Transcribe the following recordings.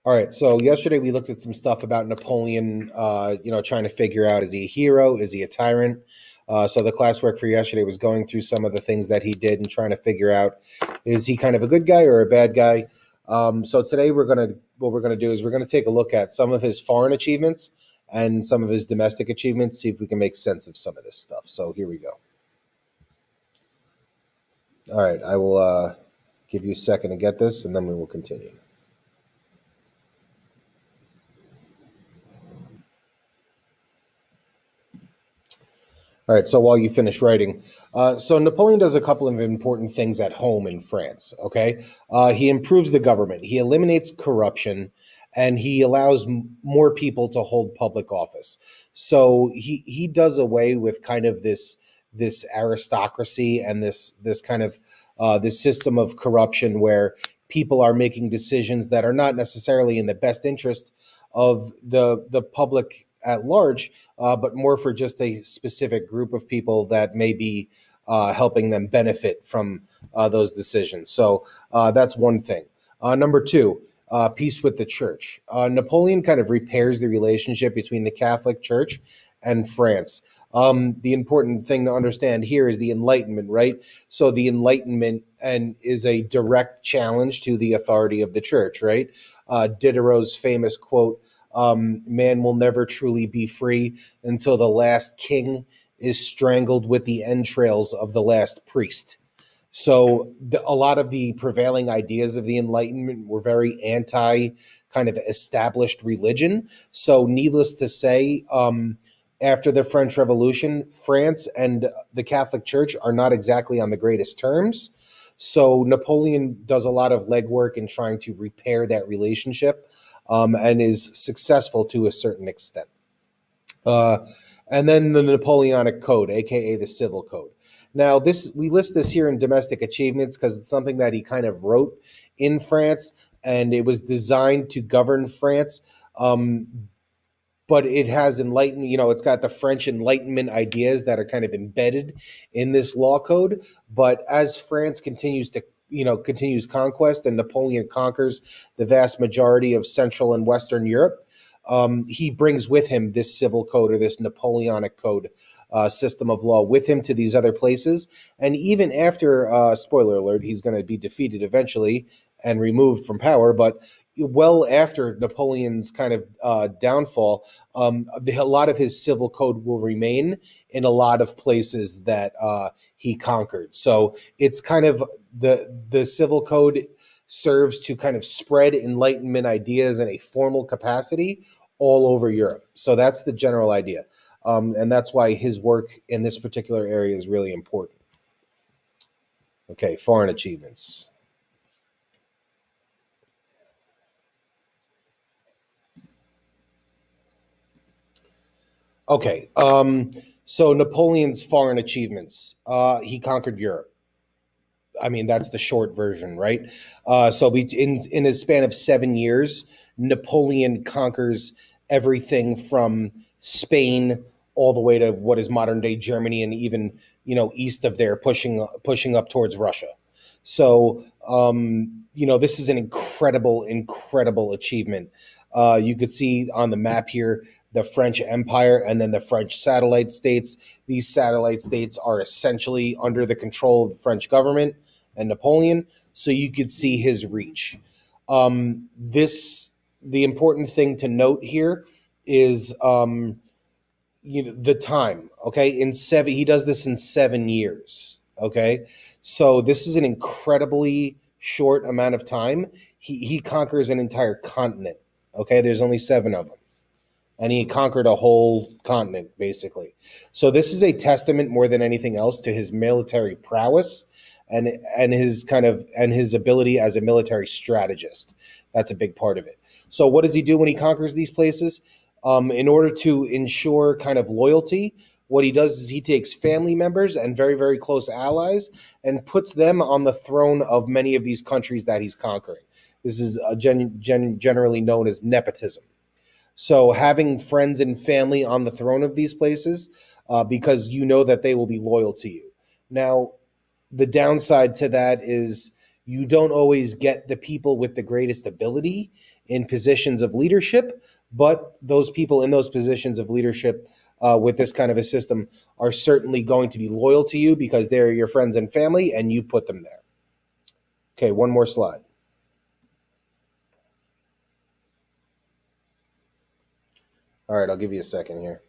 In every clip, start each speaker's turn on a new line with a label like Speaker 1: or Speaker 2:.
Speaker 1: All right. So yesterday we looked at some stuff about Napoleon. Trying to figure out, is he a hero? Is he a tyrant? So the classwork for yesterday was going through some of the things that he did and trying to figure out, is he kind of a good guy or a bad guy? So today what we're gonna do is we're gonna take a look at some of his foreign achievements and some of his domestic achievements. See if we can make sense of some of this stuff. So here we go. All right. I will give you a second to get this, and then we will continue. All right, so while you finish writing, so Napoleon does a couple of important things at home in France. Okay, he improves the government, he eliminates corruption, and he allows more people to hold public office. So he does away with kind of this aristocracy and this kind of this system of corruption where people are making decisions that are not necessarily in the best interest of the public at large, but more for just a specific group of people that may be helping them benefit from those decisions. So that's one thing. Number two, peace with the church. Napoleon kind of repairs the relationship between the Catholic Church and France. The important thing to understand here is the Enlightenment, right? So the Enlightenment and is a direct challenge to the authority of the church, right? Diderot's famous quote, man will never truly be free until the last king is strangled with the entrails of the last priest. So a lot of the prevailing ideas of the Enlightenment were very anti kind of established religion. So needless to say, after the French Revolution, France and the Catholic Church are not exactly on the greatest terms. So Napoleon does a lot of legwork in trying to repair that relationship, and is successful to a certain extent. Uh, and then the Napoleonic Code, aka the Civil Code. Now, we list this here in domestic achievements because it's something that he kind of wrote in France, and it was designed to govern France. But it has enlightened, it's got the French Enlightenment ideas that are kind of embedded in this law code. But as France continues conquest and Napoleon conquers the vast majority of Central and Western Europe, he brings with him this civil code or this Napoleonic code system of law with him to these other places. And even after, spoiler alert, he's going to be defeated eventually and removed from power, but well after Napoleon's kind of downfall, a lot of his civil code will remain in a lot of places that he conquered. So it's kind of the civil code serves to kind of spread Enlightenment ideas in a formal capacity all over Europe. So that's the general idea. And that's why his work in this particular area is really important. Okay, foreign achievements. Okay, so Napoleon's foreign achievements. He conquered Europe. I mean, that's the short version, right? In a span of 7 years, Napoleon conquers everything from Spain all the way to what is modern day Germany, and even east of there, pushing up towards Russia. So this is an incredible achievement. You could see on the map here the French Empire and then the French satellite states. These satellite states are essentially under the control of the French government and Napoleon, so you could see his reach. The important thing to note here is the time. Okay, he does this in 7 years. Okay, so this is an incredibly short amount of time. He conquers an entire continent. Okay, there's only 7 of them, and he conquered a whole continent basically. So this is a testament more than anything else to his military prowess and his ability as a military strategist. That's a big part of it. So what does he do when he conquers these places? In order to ensure kind of loyalty, what he does is he takes family members and very, very close allies and puts them on the throne of many of these countries that he's conquering. This is generally known as nepotism. So having friends and family on the throne of these places, because that they will be loyal to you. Now, the downside to that is You don't always get the people with the greatest ability in positions of leadership, but those people in those positions of leadership with this kind of a system are certainly going to be loyal to you because they're your friends and family and you put them there. Okay, one more slide. All right, I'll give you a second here.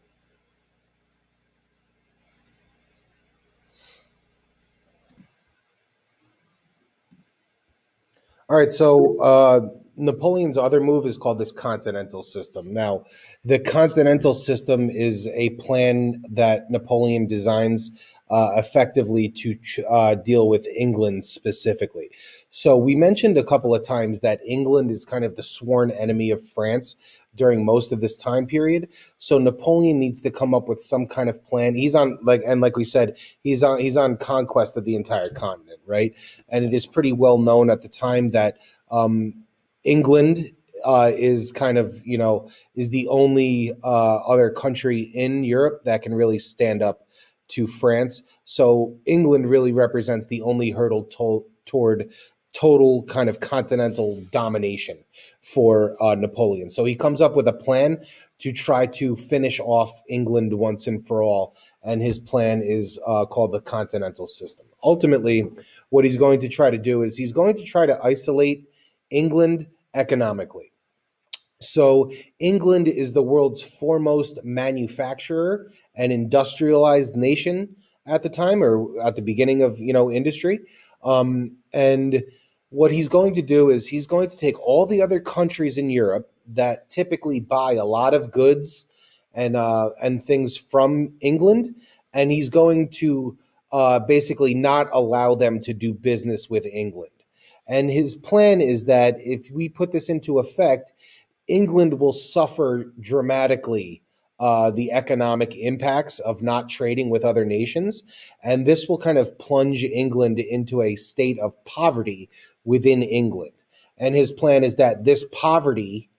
Speaker 1: All right, so Napoleon's other move is called this continental system. Now, the continental system is a plan that Napoleon designs effectively to deal with England specifically. So, we mentioned a couple of times that England is kind of the sworn enemy of France during most of this time period. So Napoleon needs to come up with some kind of plan. He's on like we said, he's on conquest of the entire continent, right? And it is pretty well known at the time that England is kind of is the only other country in Europe that can really stand up to France. So England really represents the only hurdle toward total kind of continental domination for Napoleon. So he comes up with a plan to try to finish off England once and for all. And his plan is called the continental system. Ultimately, what he's going to try to do is he's going to try to isolate England economically. So England is the world's foremost manufacturer and industrialized nation at the time, or at the beginning of industry. And what he's going to do is he's going to take all the other countries in Europe that typically buy a lot of goods and things from England, and he's going to basically not allow them to do business with England. And his plan is that if we put this into effect, England will suffer dramatically the economic impacts of not trading with other nations. And this will kind of plunge England into a state of poverty within England. And his plan is that this poverty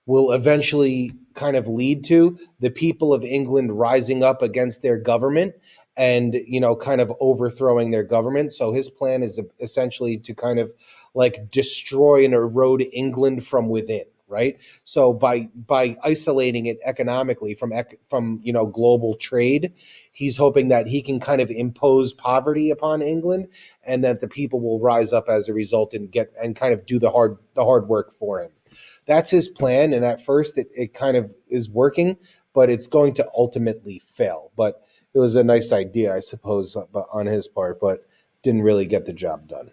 Speaker 1: will eventually kind of lead to the people of England rising up against their government and kind of overthrowing their government. So his plan is essentially to kind of like destroy and erode England from within, right? So by isolating it economically from global trade, he's hoping that he can kind of impose poverty upon England, and that the people will rise up as a result and kind of do the hard work for him. That's his plan, and at first it kind of is working, but it's going to ultimately fail. But it was a nice idea, I suppose, on his part, but didn't really get the job done.